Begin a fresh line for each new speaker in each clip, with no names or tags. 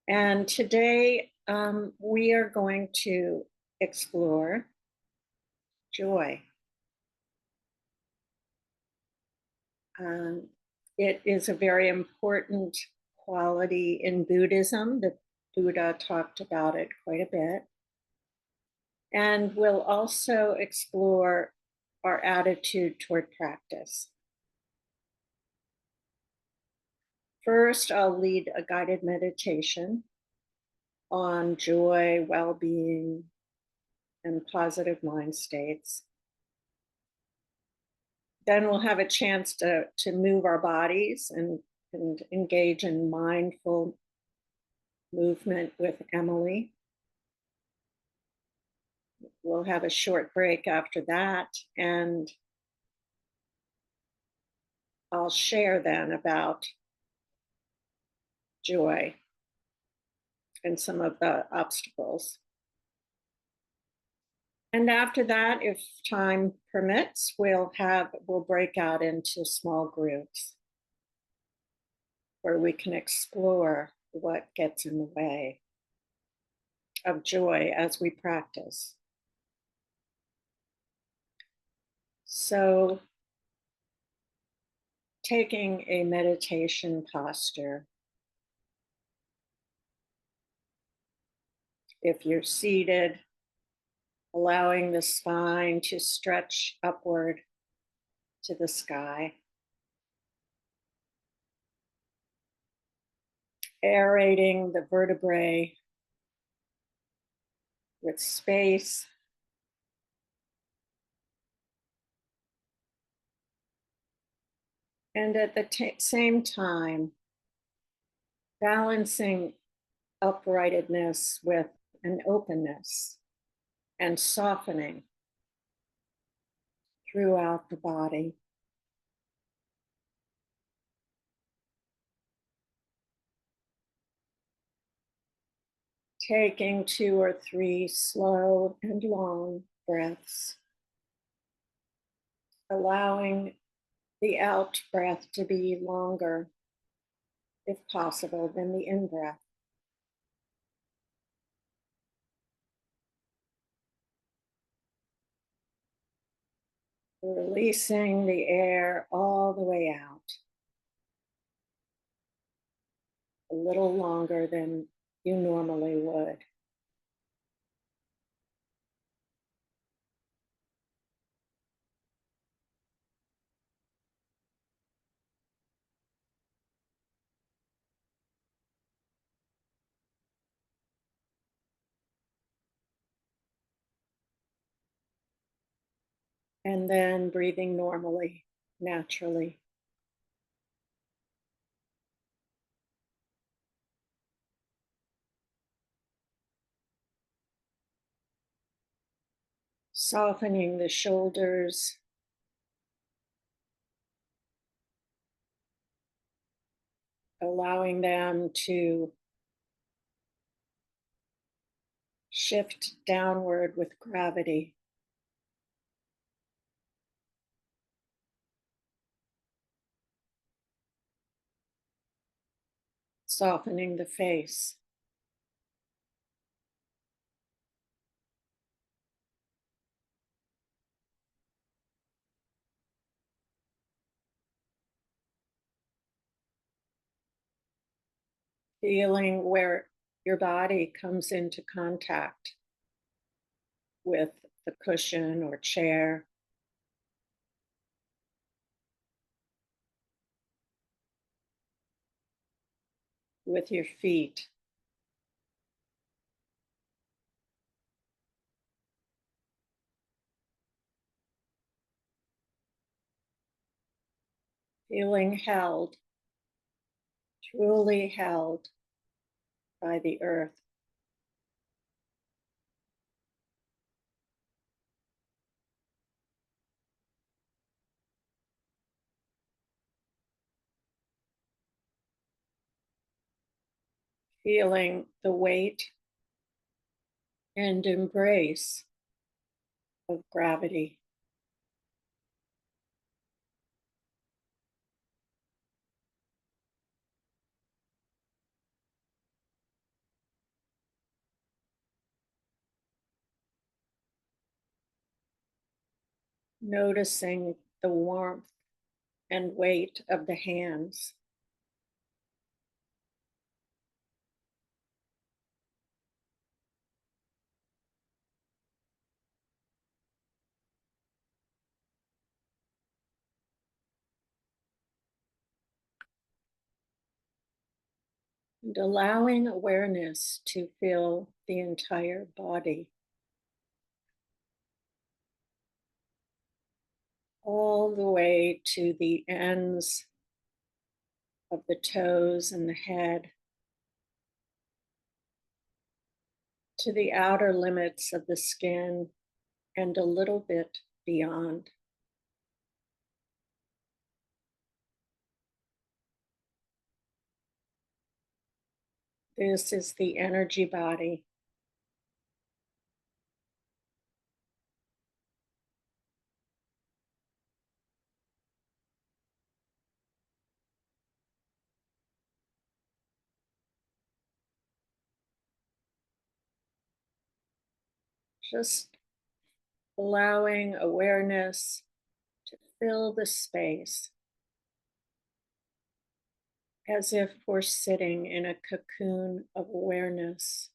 And today we are going to explore joy. Um, it is a very important quality in Buddhism. The Buddha talked about it quite a bit. And we'll also explore our attitude toward practice. First, I'll lead a guided meditation on joy, well-being, and positive mind states. Then we'll have a chance to move our bodies and engage in mindful movement with Emily. We'll have a short break after that, and I'll share then about joy and some of the obstacles. And after that, if time permits, we'll break out into small groups where we can explore what gets in the way of joy as we practice. So, taking a meditation posture. If you're seated, allowing the spine to stretch upward to the sky. Aerating the vertebrae with space. And at the same time, balancing uprightness with an openness and softening throughout the body. Taking 2 or 3 slow and long breaths, allowing the out breath to be longer, if possible, than the in breath. Releasing the air all the way out, a little longer than you normally would. And then breathing normally, naturally. Softening the shoulders, allowing them to shift downward with gravity. Softening the face. Feeling where your body comes into contact with the cushion or chair. With your feet. Feeling held, truly held by the earth. Feeling the weight and embrace of gravity. noticing the warmth and weight of the hands, and allowing awareness to fill the entire body, all the way to the ends of the toes and the head, to the outer limits of the skin, and a little bit beyond. This is the energy body. Just allowing awareness to fill the space as if we're sitting in a cocoon of awareness.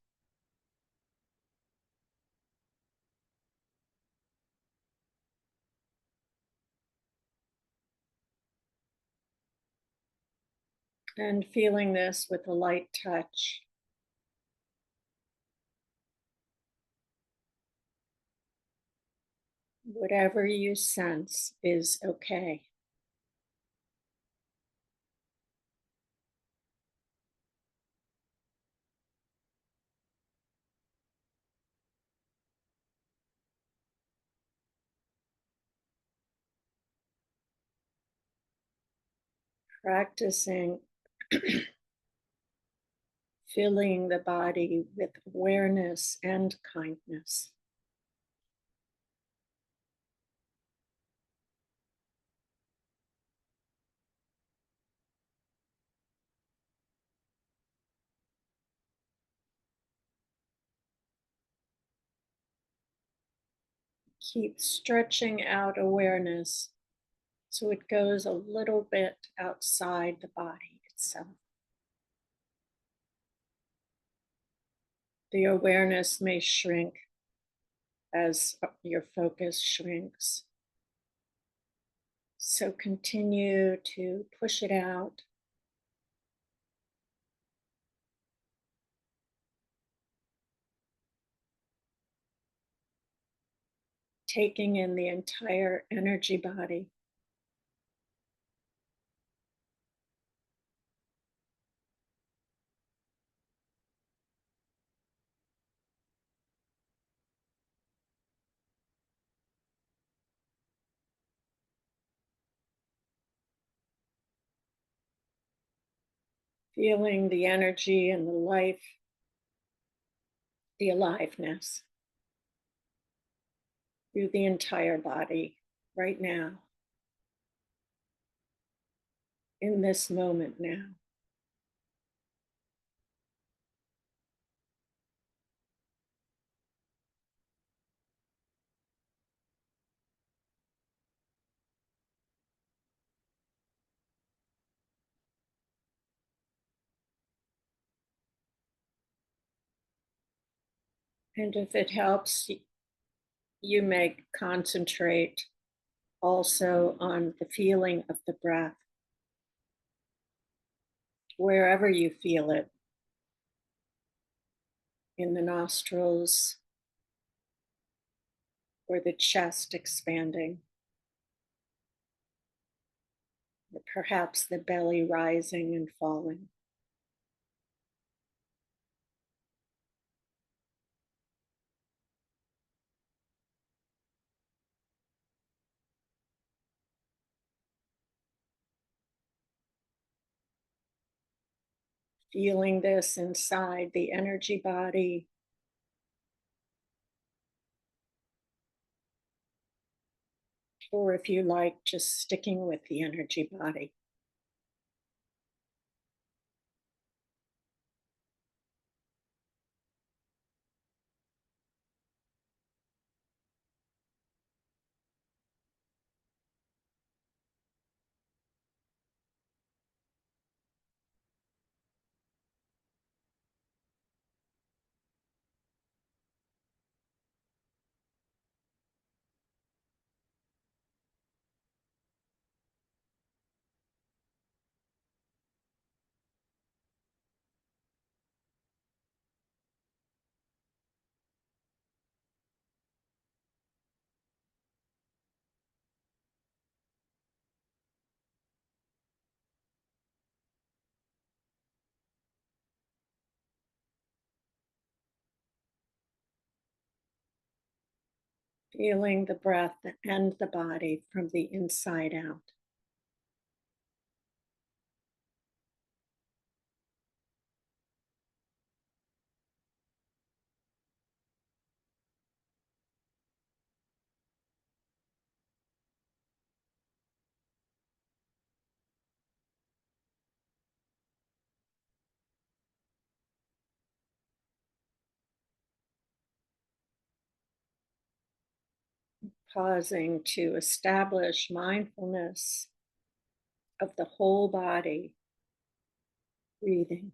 And feeling this with a light touch. Whatever you sense is okay. Practicing filling the body with awareness and kindness. Keep stretching out awareness so it goes a little bit outside the body itself. The awareness may shrink as your focus shrinks. So continue to push it out. Taking in the entire energy body. Feeling the energy and the life, the aliveness through the entire body right now, in this moment now. And if it helps, you may concentrate also on the feeling of the breath, wherever you feel it, in the nostrils or the chest expanding, or perhaps the belly rising and falling. Feeling this inside the energy body, or if you like, just sticking with the energy body. feeling the breath and the body from the inside out. Pausing to establish mindfulness of the whole body, breathing.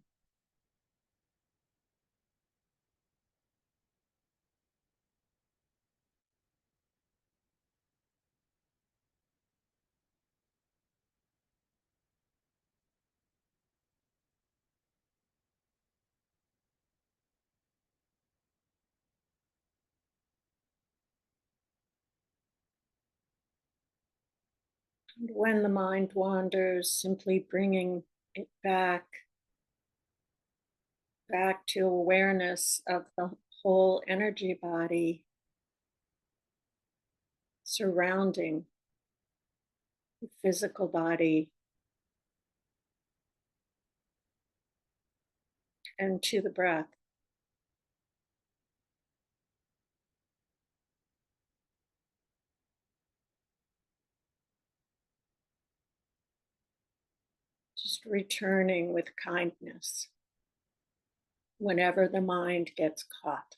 And when the mind wanders, simply bringing it back to awareness of the whole energy body surrounding the physical body and to the breath. Just returning with kindness whenever the mind gets caught.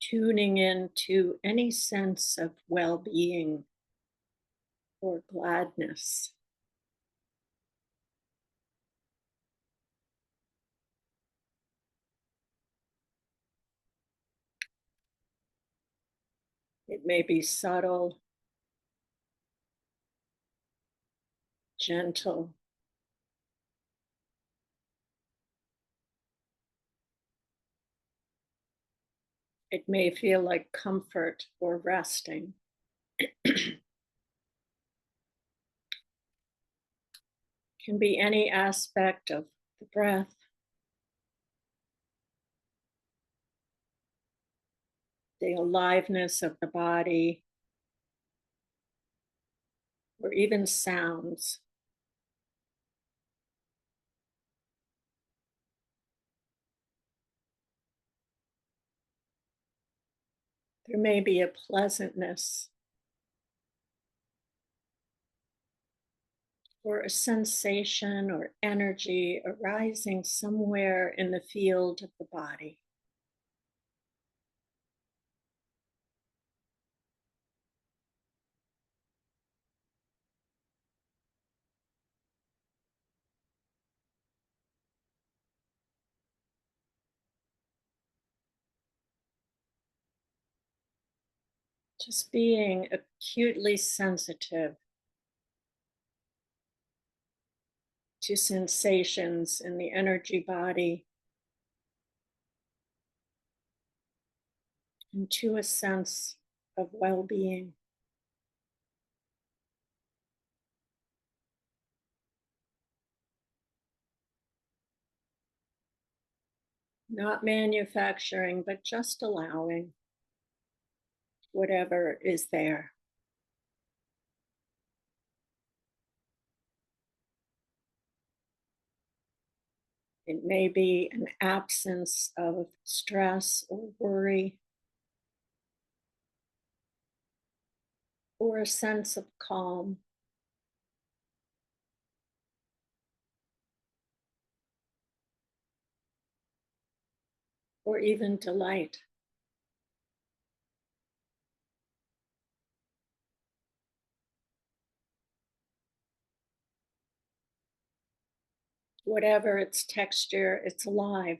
Tuning into any sense of well being or gladness. It may be subtle, gentle. It may feel like comfort or resting. Can be any aspect of the breath, the aliveness of the body, or even sounds. There may be a pleasantness or a sensation or energy arising somewhere in the field of the body. Just being acutely sensitive to sensations in the energy body and to a sense of well being. Not manufacturing, but just allowing whatever is there. It may be an absence of stress or worry, or a sense of calm, or even delight. Whatever its texture, it's alive.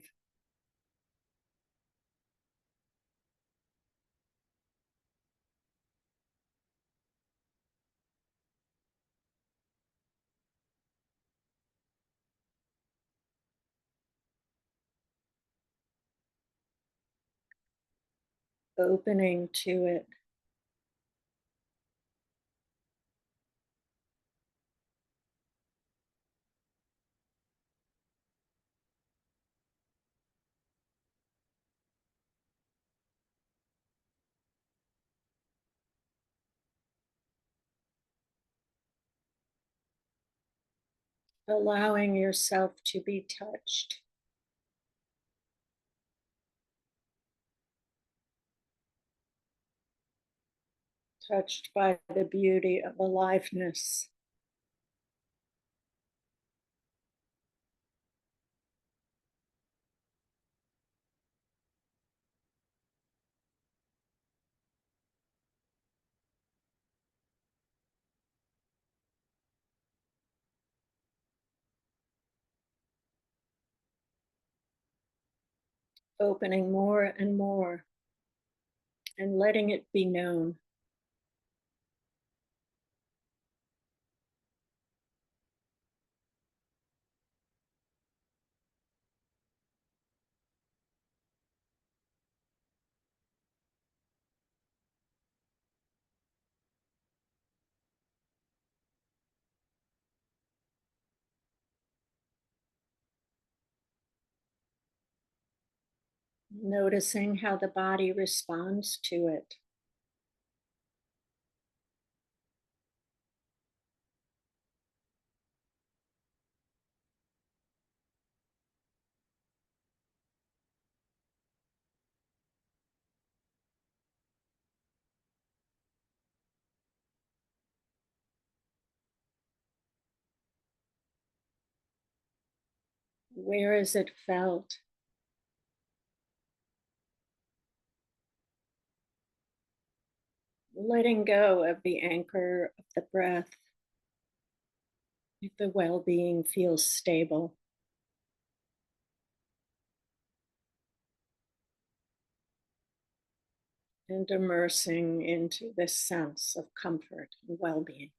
Opening to it, allowing yourself to be touched by the beauty of aliveness, opening more and more and letting it be known. Noticing how the body responds to it. Where is it felt? Letting go of the anchor of the breath if the well being feels stable, and immersing into this sense of comfort and well being.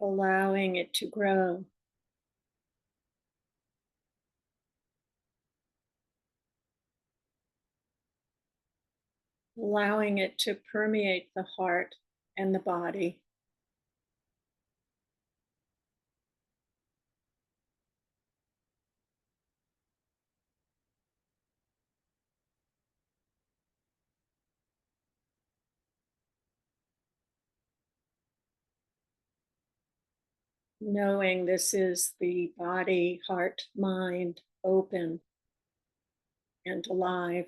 Allowing it to grow, allowing it to permeate the heart and the body, knowing this is the body, heart, mind open and alive,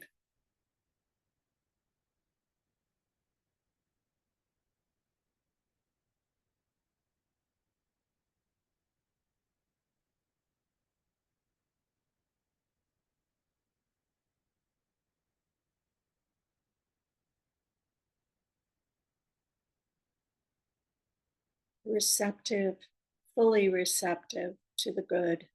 receptive, fully receptive to the good.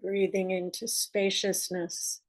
Breathing into spaciousness.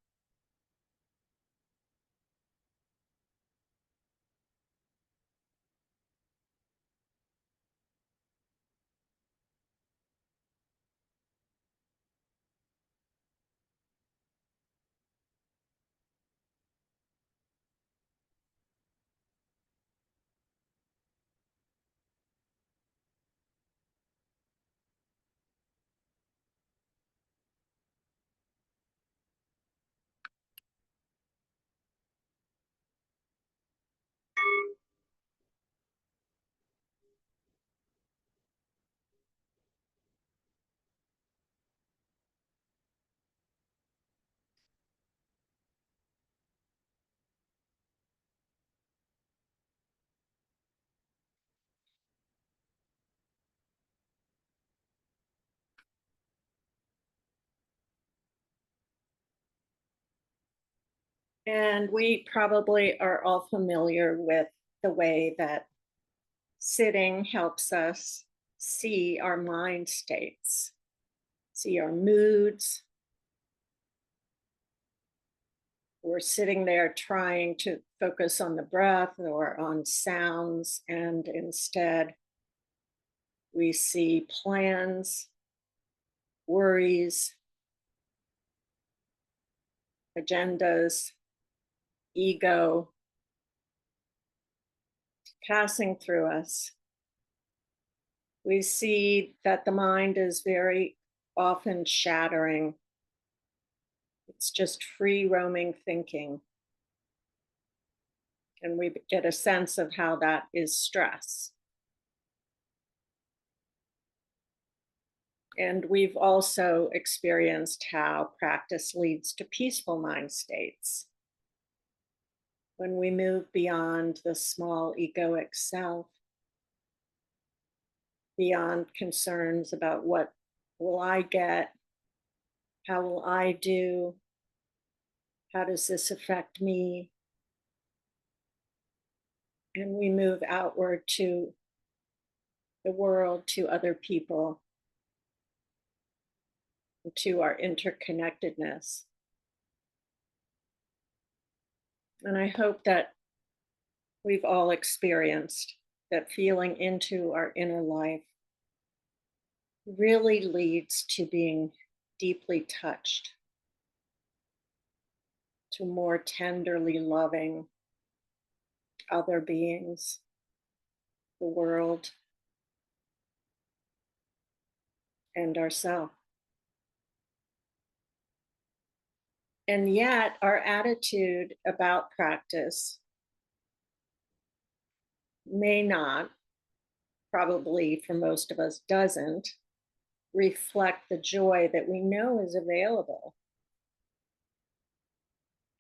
And we probably are all familiar with the way that sitting helps us see our mind states, see our moods. We're sitting there trying to focus on the breath or on sounds, and instead we see plans, worries, agendas, ego passing through us. We see that the mind is very often shattering. It's just free roaming thinking. And we get a sense of how that is stress. And we've also experienced how practice leads to peaceful mind states. When we move beyond the small egoic self, beyond concerns about what will I get, how will I do, how does this affect me, and we move outward to the world, to other people, to our interconnectedness. And I hope that we've all experienced that feeling into our inner life really leads to being deeply touched, to more tenderly loving other beings, the world, and ourselves. And yet, our attitude about practice may not, probably for most of us doesn't, reflect the joy that we know is available,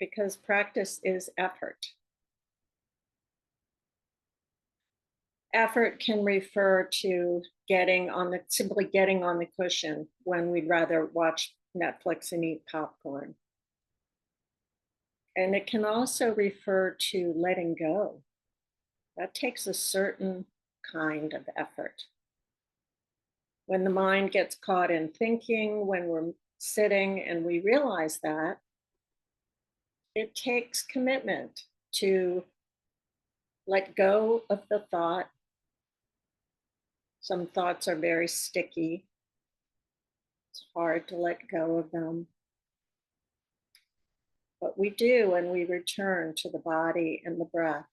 because practice is effort. Effort can refer to simply getting on the cushion when we'd rather watch Netflix and eat popcorn. And it can also refer to letting go. That takes a certain kind of effort. When the mind gets caught in thinking, when we're sitting and we realize that, it takes commitment to let go of the thought. Some thoughts are very sticky. It's hard to let go of them. But we do, and we return to the body and the breath.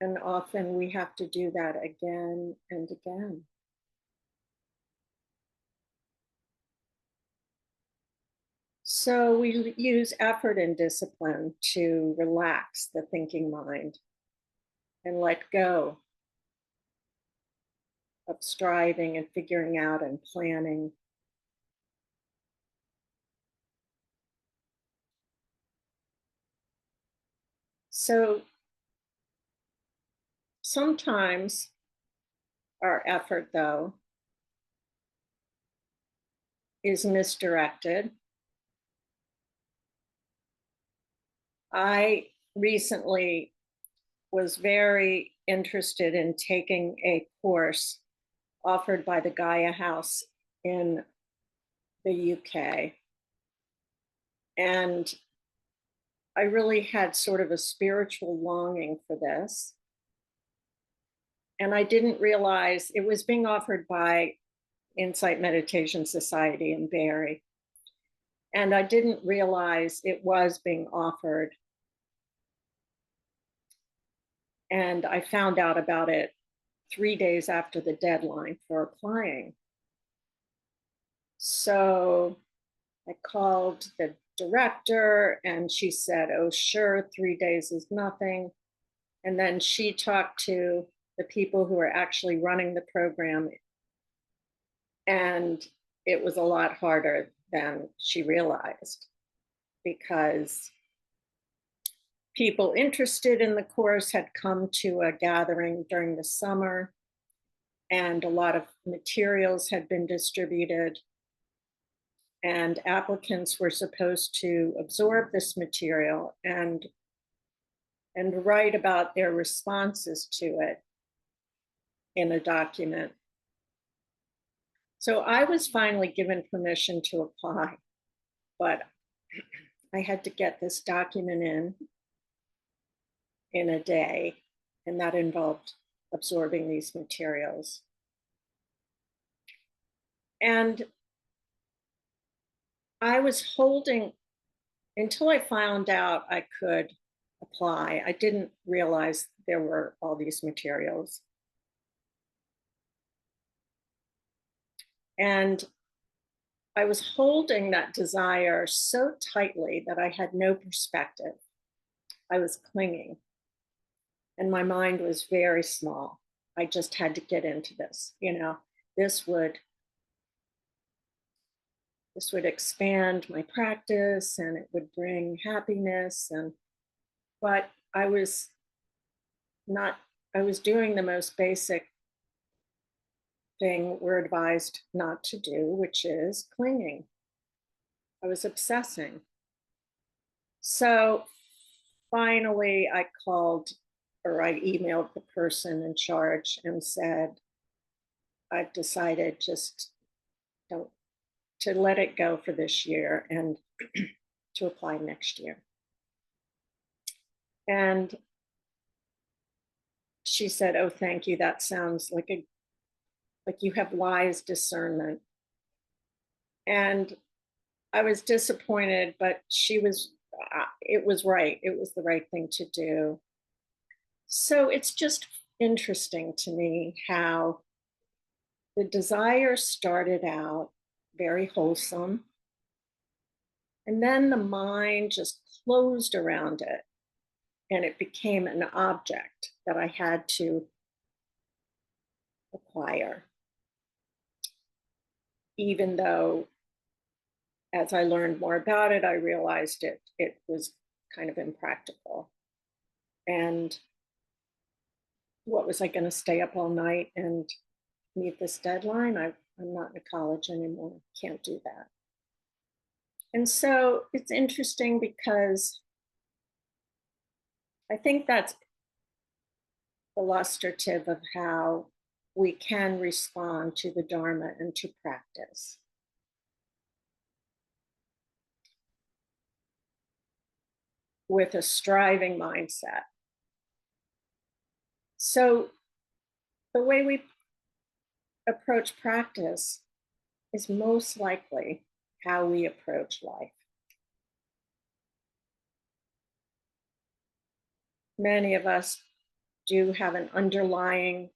And often we have to do that again and again. So we use effort and discipline to relax the thinking mind and let go of striving and figuring out and planning. So sometimes our effort, though, is misdirected. I recently was very interested in taking a course offered by the Gaia House in the UK. And I really had sort of a spiritual longing for this. And I didn't realize it was being offered by Insight Meditation Society in Barrie. And I didn't realize it was being offered. And I found out about it 3 days after the deadline for applying. So I called the director and she said, oh, sure, 3 days is nothing. And then she talked to the people who are actually running the program. And it was a lot harder than she realized because people interested in the course had come to a gathering during the summer and a lot of materials had been distributed and applicants were supposed to absorb this material and write about their responses to it in a document. So I was finally given permission to apply, but I had to get this document in a day, and that involved absorbing these materials. And I was holding, until I found out I could apply, I didn't realize there were all these materials. And I was holding that desire so tightly that I had no perspective. I was clinging, and my mind was very small. I just had to get into this, this would expand my practice and it would bring happiness. But I was doing the most basic thing we're advised not to do, which is clinging. I was obsessing. So finally, I called or I emailed the person in charge and said, I've decided just to let it go for this year and to apply next year. And she said, oh, thank you. That sounds like you have wise discernment. And I was disappointed, but it was right. It was the right thing to do. So it's just interesting to me how the desire started out very wholesome. And then the mind just closed around it and it became an object that I had to acquire. Even though, as I learned more about it, I realized it was kind of impractical. And what was I going to stay up all night and meet this deadline? I'm not in college anymore. Can't do that. And so it's interesting because I think that's illustrative of how we can respond to the Dharma and to practice. With a striving mindset. So the way we approach practice is most likely how we approach life. Many of us do have an underlying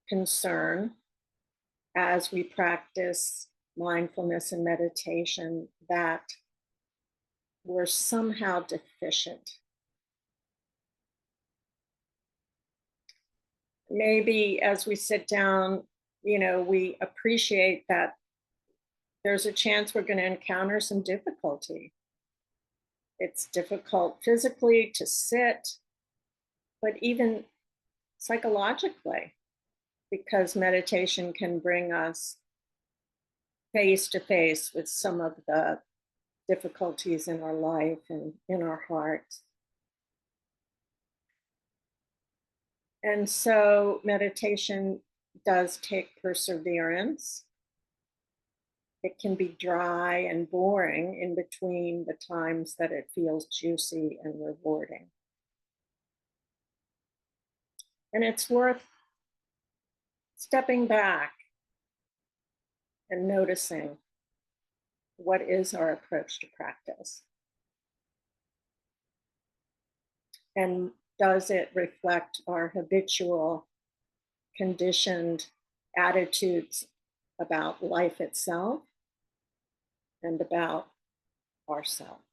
concern as we practice mindfulness and meditation that we're somehow deficient. Maybe as we sit down, we appreciate that there's a chance we're going to encounter some difficulty. It's difficult physically to sit, but even psychologically, because meditation can bring us face to face with some of the difficulties in our life and in our hearts. And so meditation does take perseverance. It can be dry and boring in between the times that it feels juicy and rewarding. And it's worth stepping back and noticing, what is our approach to practice? And does it reflect our habitual, conditioned attitudes about life itself and about ourselves?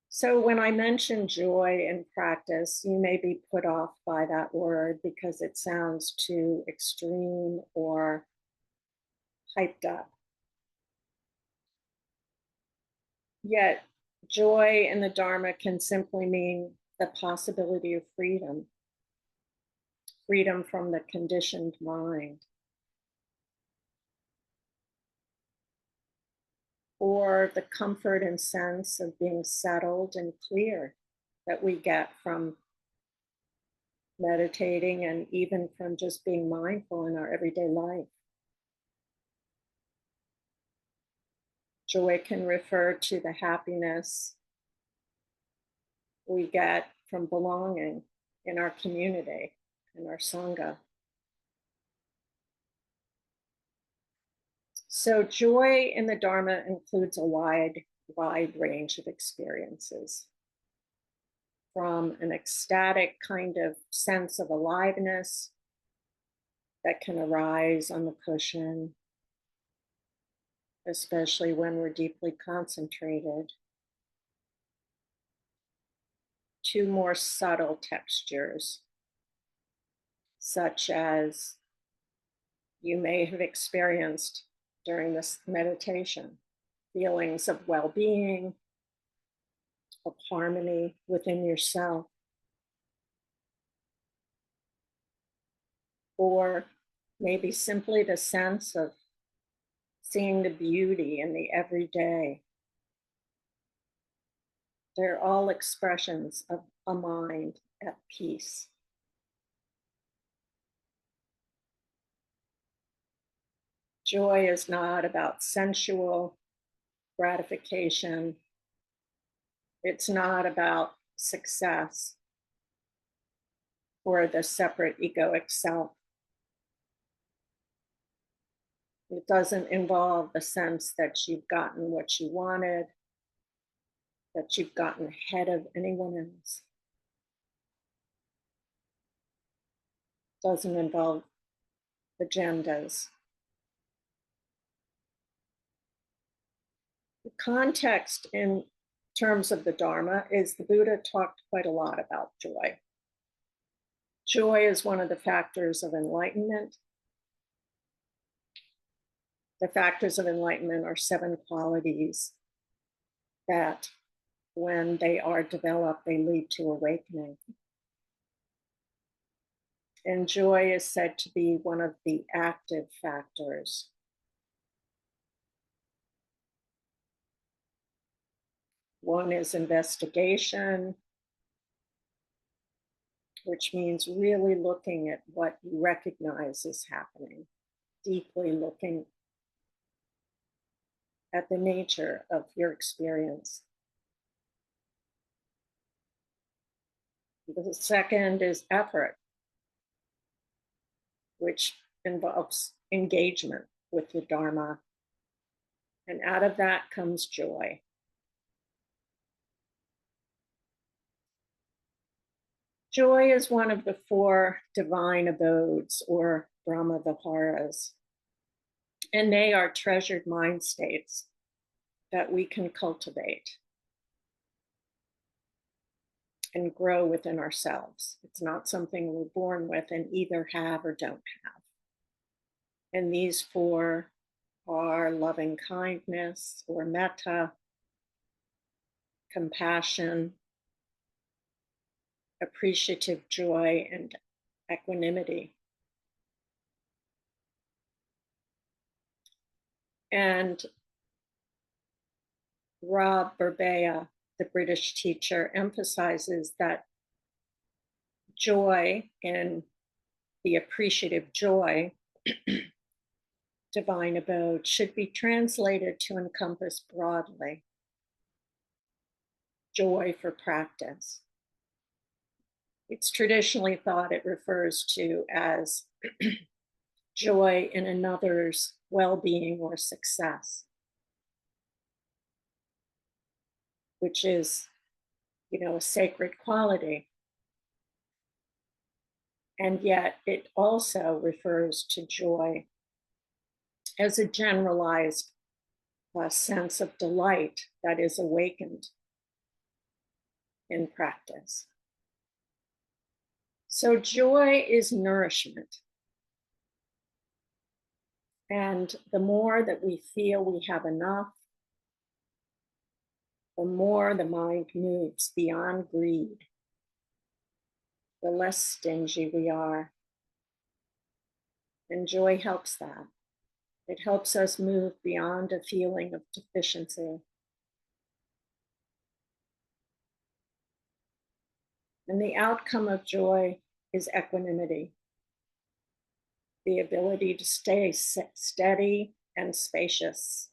So, when I mention joy in practice, you may be put off by that word because it sounds too extreme or hyped up. Yet, joy in the Dharma can simply mean the possibility of freedom, freedom from the conditioned mind, or the comfort and sense of being settled and clear that we get from meditating and even from just being mindful in our everyday life. Joy can refer to the happiness we get from belonging in our community, in our Sangha. So, joy in the Dharma includes a wide range of experiences, from an ecstatic kind of sense of aliveness that can arise on the cushion, especially when we're deeply concentrated, to more subtle textures, such as you may have experienced during this meditation, feelings of well being, of harmony within yourself, or maybe simply the sense of seeing the beauty in the everyday. They're all expressions of a mind at peace. Joy is not about sensual gratification. It's not about success or the separate egoic self. It doesn't involve the sense that you've gotten what you wanted, that you've gotten ahead of anyone else. It doesn't involve agendas. The context in terms of the Dharma is the Buddha talked quite a lot about joy. Joy is one of the factors of enlightenment. The factors of enlightenment are 7 qualities that, when they are developed, they lead to awakening. And joy is said to be one of the active factors. One is investigation, which means really looking at what you recognize is happening, deeply looking at the nature of your experience. The second is effort, which involves engagement with the Dharma. And out of that comes joy. Joy is one of the 4 divine abodes, or Brahma Viharas, and they are treasured mind states that we can cultivate and grow within ourselves. It's not something we're born with and either have or don't have. And these 4 are loving kindness, or metta, compassion, appreciative joy, and equanimity. And Rob Burbea, the British teacher, emphasizes that joy in the appreciative joy, divine abode, should be translated to encompass broadly joy for practice. It's traditionally thought it refers to as joy in another's well-being or success, which is, a sacred quality. And yet it also refers to joy as a generalized sense of delight that is awakened in practice. So joy is nourishment. And the more that we feel we have enough, the more the mind moves beyond greed, the less stingy we are. And joy helps that. It helps us move beyond a feeling of deficiency. And the outcome of joy is equanimity, the ability to stay steady and spacious.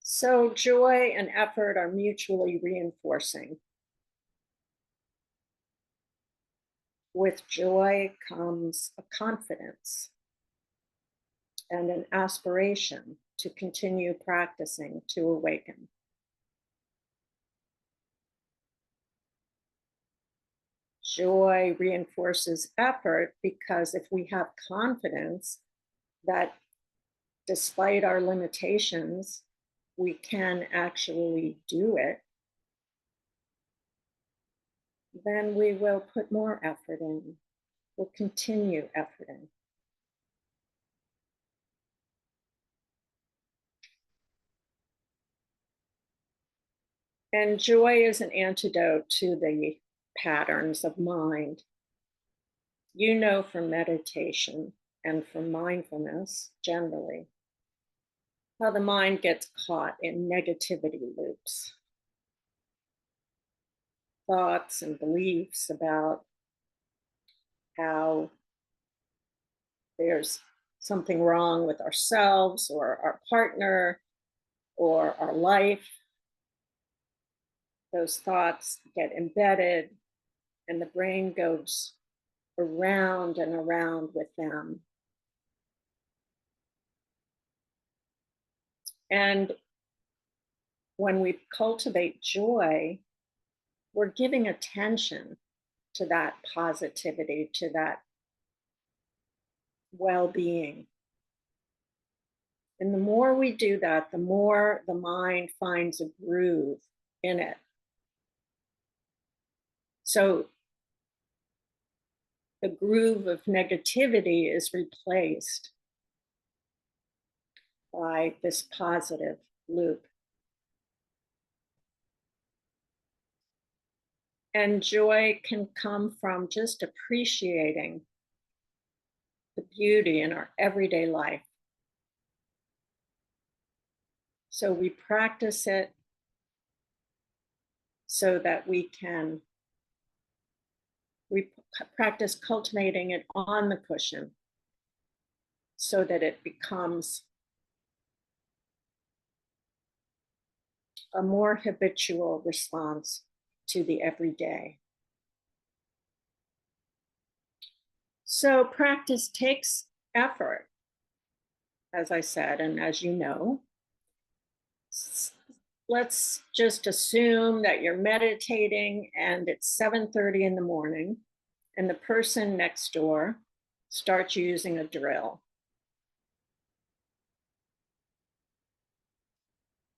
So joy and effort are mutually reinforcing. With joy comes a confidence and an aspiration to continue practicing to awaken. Joy reinforces effort because if we have confidence that despite our limitations, we can actually do it, then we will put more effort in. We'll continue efforting. And joy is an antidote to the patterns of mind. From meditation and from mindfulness generally, how the mind gets caught in negativity loops, thoughts and beliefs about how there's something wrong with ourselves or our partner or our life. Those thoughts get embedded and the brain goes around and around with them. And when we cultivate joy, we're giving attention to that positivity, to that well-being. And the more we do that, the more the mind finds a groove in it. So the groove of negativity is replaced by this positive loop. And joy can come from just appreciating the beauty in our everyday life. So we practice it so that we practice cultivating it on the cushion so that it becomes a more habitual response to the everyday. So practice takes effort, as I said, and as you know. Let's just assume that you're meditating and it's 7:30 in the morning and the person next door starts using a drill.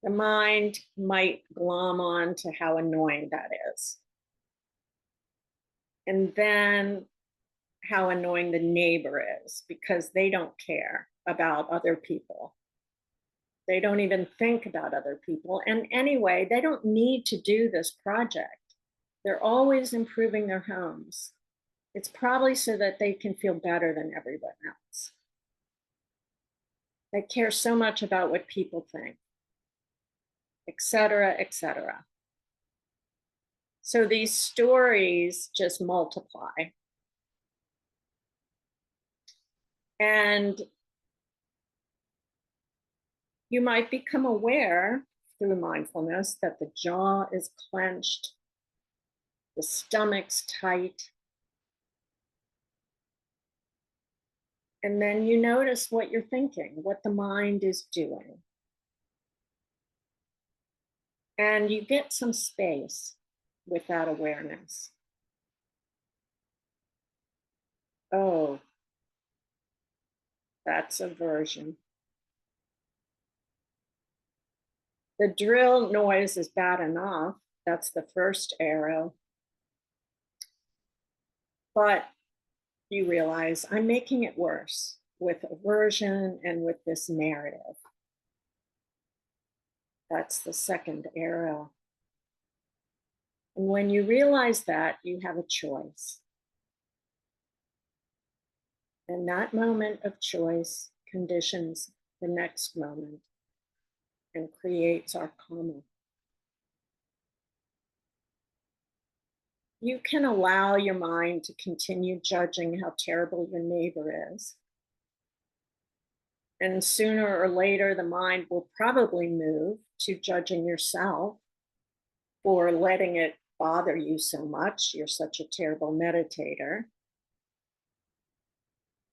The mind might glom on to how annoying that is. And then how annoying the neighbor is because they don't care about other people. They don't even think about other people. And anyway, they don't need to do this project. They're always improving their homes. It's probably so that they can feel better than everyone else. They care so much about what people think, et cetera, et cetera. So these stories just multiply. And you might become aware through mindfulness that the jaw is clenched, the stomach's tight. And then you notice what you're thinking, what the mind is doing. And you get some space with that awareness. Oh, that's aversion. The drill noise is bad enough. That's the first arrow. But you realize I'm making it worse with aversion and with this narrative. That's the second arrow. And when you realize that, you have a choice. And that moment of choice conditions the next moment and creates our karma. You can allow your mind to continue judging how terrible your neighbor is. And sooner or later, the mind will probably move to judging yourself for letting it bother you so much. You're such a terrible meditator.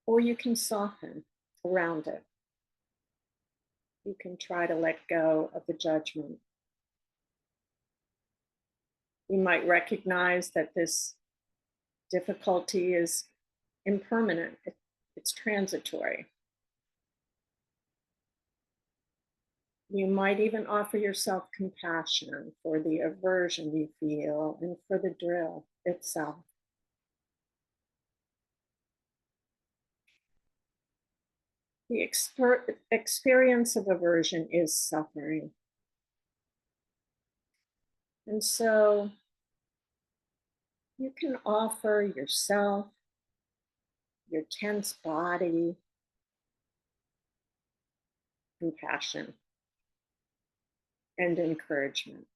Or you can soften around it. You can try to let go of the judgment. You might recognize that this difficulty is impermanent, it's transitory. You might even offer yourself compassion for the aversion you feel and for the drill itself. The experience of aversion is suffering. And so you can offer yourself, your tense body, compassion and encouragement.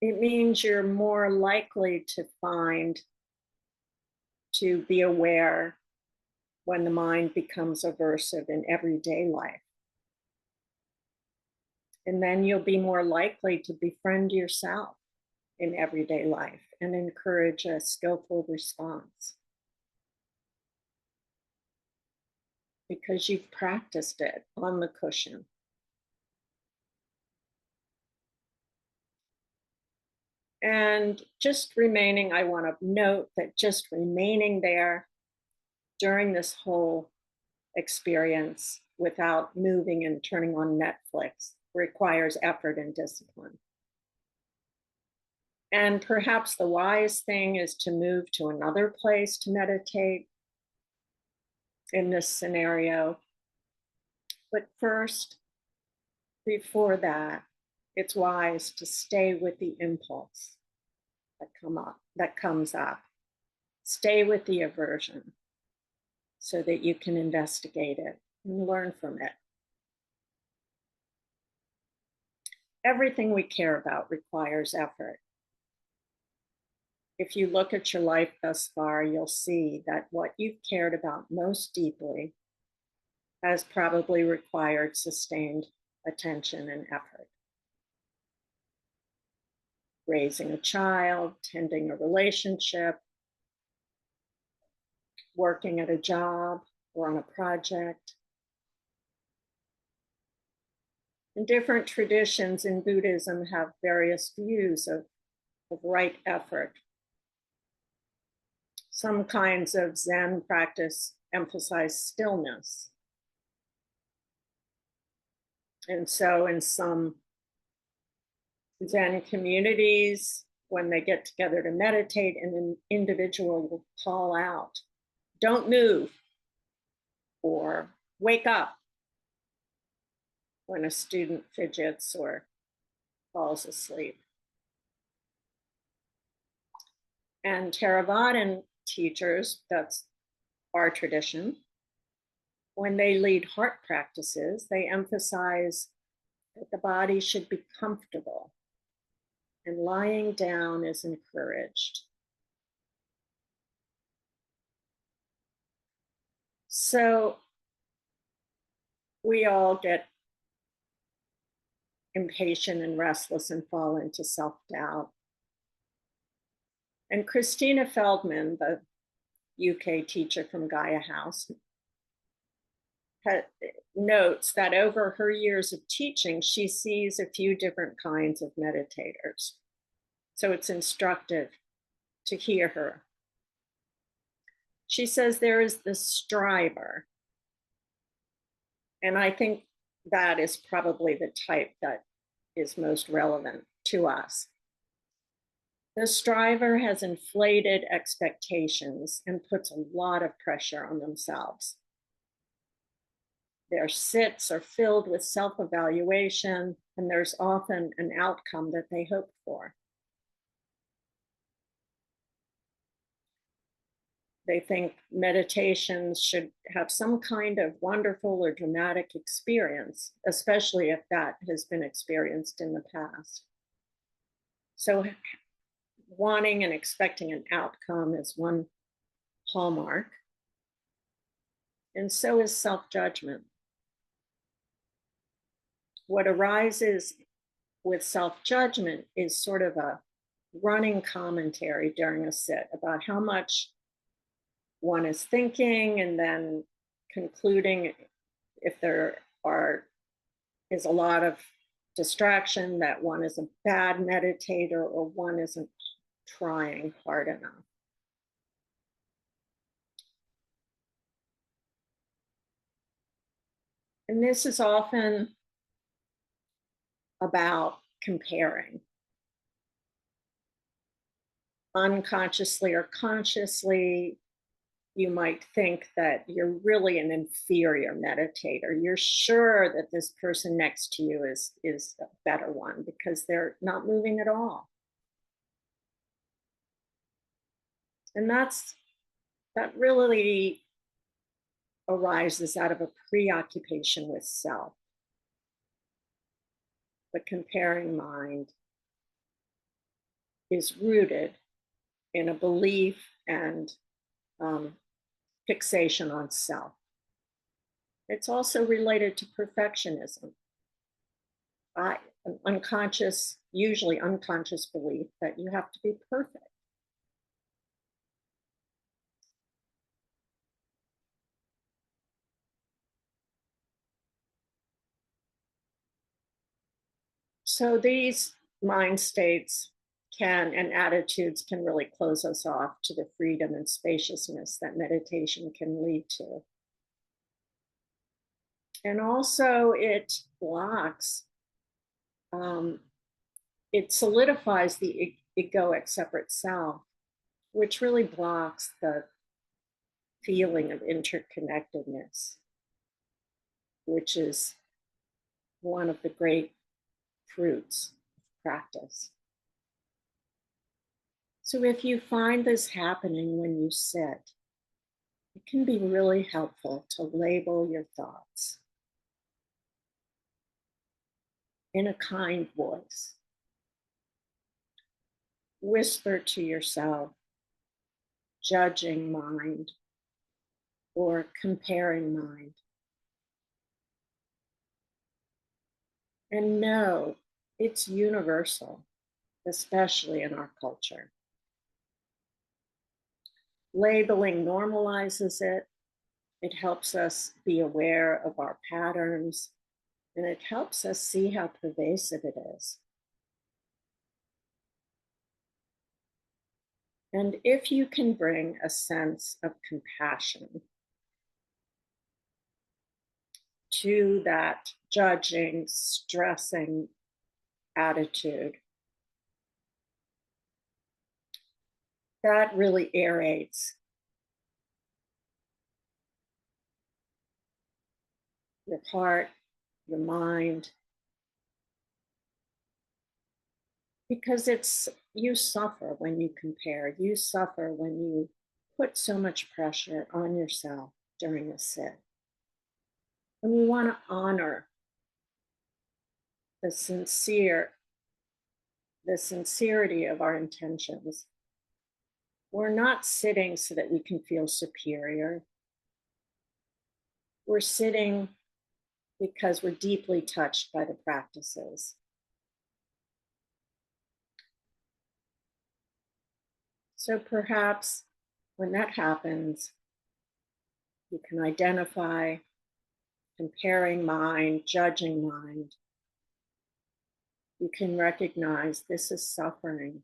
It means you're more likely to be aware when the mind becomes aversive in everyday life. And then you'll be more likely to befriend yourself in everyday life and encourage a skillful response because you've practiced it on the cushion. And just remaining, I want to note that just remaining there during this whole experience without moving and turning on Netflix requires effort and discipline. And perhaps the wise thing is to move to another place to meditate in this scenario. But first, before that, it's wise to stay with the impulse that comes up. Stay with the aversion so that you can investigate it and learn from it. Everything we care about requires effort. If you look at your life thus far, you'll see that what you've cared about most deeply has probably required sustained attention and effort. Raising a child, tending a relationship, working at a job or on a project. And different traditions in Buddhism have various views of right effort. Some kinds of Zen practice emphasize stillness. And so in some Zen communities, when they get together to meditate, an individual will call out, "Don't move," or "Wake up." when a student fidgets or falls asleep. And Theravadan teachers, that's our tradition, when they lead heart practices, they emphasize that the body should be comfortable and lying down is encouraged. So we all get impatient and restless and fall into self-doubt. And Christina Feldman, the UK teacher from Gaia House, notes that over her years of teaching, she sees a few different kinds of meditators. So it's instructive to hear her. She says there is the striver. And I think that is probably the type that is most relevant to us. The striver has inflated expectations and puts a lot of pressure on themselves. Their sits are filled with self-evaluation, and there's often an outcome that they hope for. They think meditations should have some kind of wonderful or dramatic experience, especially if that has been experienced in the past. So wanting and expecting an outcome is one hallmark. And so is self-judgment. What arises with self-judgment is sort of a running commentary during a sit about how much one is thinking, and then concluding if there is a lot of distraction that one is a bad meditator or one isn't trying hard enough. And this is often about comparing. Unconsciously or consciously, you might think that you're really an inferior meditator. You're sure that this person next to you is a better one because they're not moving at all. And that really arises out of a preoccupation with self. The comparing mind is rooted in a belief and fixation on self. It's also related to perfectionism. An unconscious, usually unconscious belief that you have to be perfect. So these mind states and attitudes can really close us off to the freedom and spaciousness that meditation can lead to. And also it blocks, it solidifies the egoic separate self, which really blocks the feeling of interconnectedness, which is one of the great fruits of practice. So if you find this happening when you sit, it can be really helpful to label your thoughts in a kind voice. Whisper to yourself, judging mind or comparing mind. And know it's universal, especially in our culture. Labeling normalizes it. It helps us be aware of our patterns, and it helps us see how pervasive it is. And if you can bring a sense of compassion to that judging, stressing attitude, that really aerates your heart, your mind, because you suffer when you compare. You suffer when you put so much pressure on yourself during a sit. And we want to honor the sincere, the sincerity of our intentions. We're not sitting so that we can feel superior. We're sitting because we're deeply touched by the practices. So perhaps when that happens, you can identify comparing mind, judging mind. You can recognize this is suffering.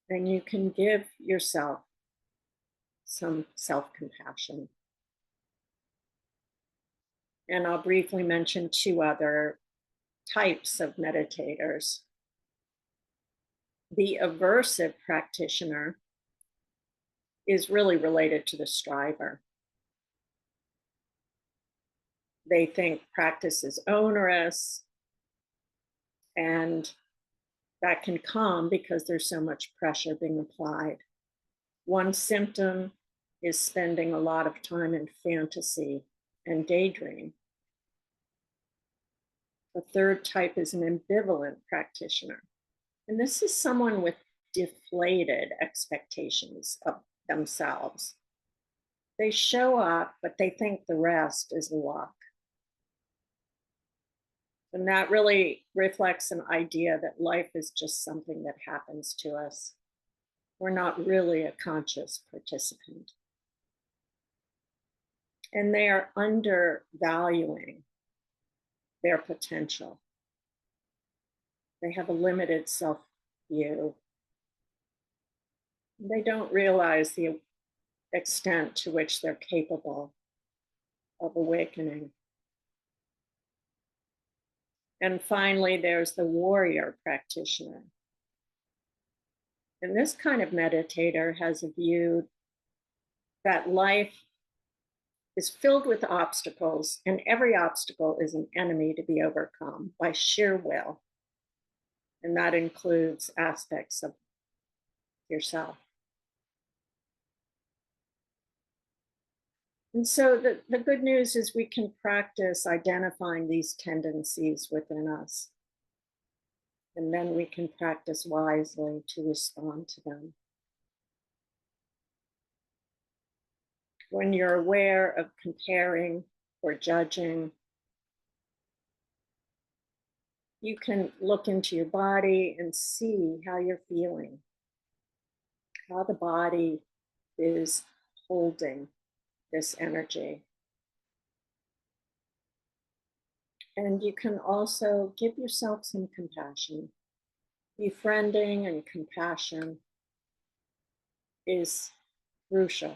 And you can give yourself some self compassion. And I'll briefly mention two other types of meditators. The aversive practitioner is really related to the striver. They think practice is onerous, and that can come because there's so much pressure being applied. One symptom is spending a lot of time in fantasy and daydream. The third type is an ambivalent practitioner. And this is someone with deflated expectations of themselves. They show up, but they think the rest is luck. And that really reflects an idea that life is just something that happens to us. We're not really a conscious participant. And they are undervaluing their potential. They have a limited self view. They don't realize the extent to which they're capable of awakening. And finally, there's the warrior practitioner. And this kind of meditator has a view that life is filled with obstacles, and every obstacle is an enemy to be overcome by sheer will. And that includes aspects of yourself. And so the good news is we can practice identifying these tendencies within us. And then we can practice wisely to respond to them. When you're aware of comparing or judging, you can look into your body and see how you're feeling, how the body is holding this energy. And you can also give yourself some compassion. Befriending and compassion is crucial.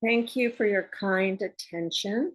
Thank you for your kind attention.